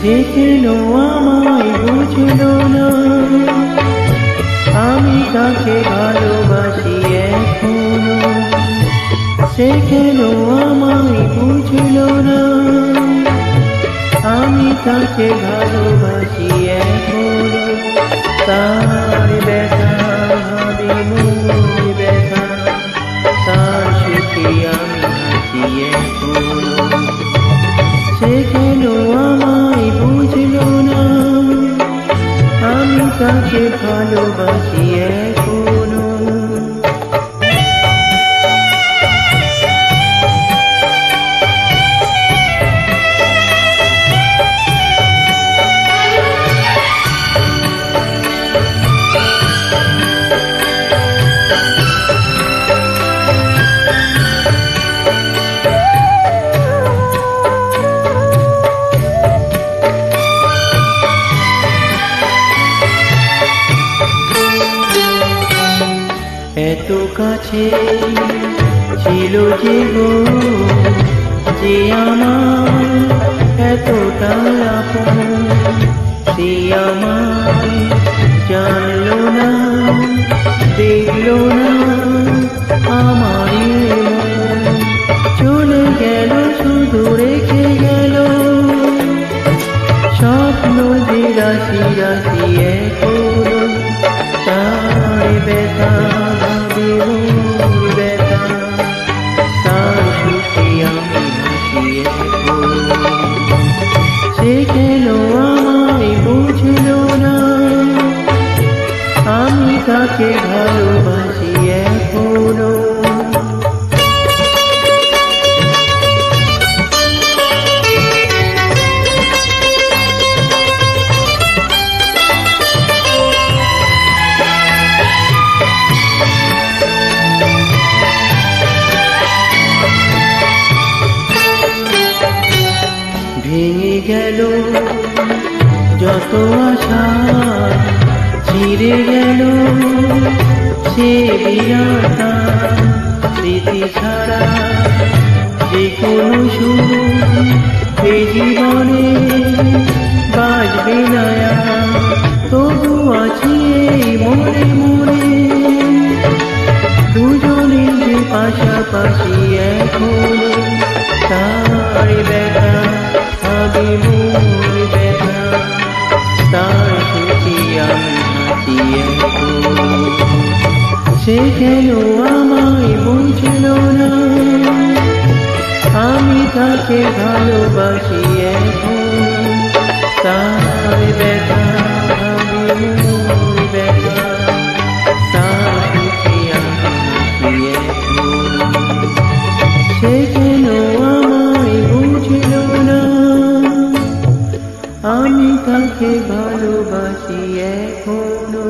সে কেন আমায় বুঝলো না, আমি তাকে ভালোবাসি এখনো। সে কেন আমায় বুঝলো না, আমি তাকে ভালোবাসি এখনো। তার ব্যথা ভাবি মোর ব্যথা, তার সুখে আমি হাসি এখনো। সে কেন আমায় বুঝলো না, আমি তাকে ভালোবাসি এখনো। এত কাছে ছিল যে গো, যে আমার এতটা আপন, সে আমায় জানলো না, দেখলো না আমারই মন। চলে গেল শুধু রেখে গেল স্বপ্ন যে রাশি রাশি এখনো। তার ব্যথা ভাবি মোর ব্যথা, তার সুখে আমি হাসি এখনো। সে কেন আমায় বুঝলো না, আমি তাকে ভালোবাসি এখনো। ভেঙে গেল যত আশা, ছিঁড়ে গেল সে বিরাটা স্মৃতি ছাড়া যে কোনো সুখ এ জীবনে বাজবে না। তবু আছি এই মনে মনে, দুজনে যে পাশাপাশি এখনো। তার ব্যথা ভাবি মোর ব্যথা, তার সুখে আমি হাসি এখনো। সে কেন আমায় বুঝলো না, আমি তাকে ভালোবাসি এখনো। তার ব্যথা ভাবি মোর ব্যথা, তার সুখে আমি হাসি এখনো। সে কেন আমায় বুঝলো না, আমি তাকে ভালোবাসি এখনো।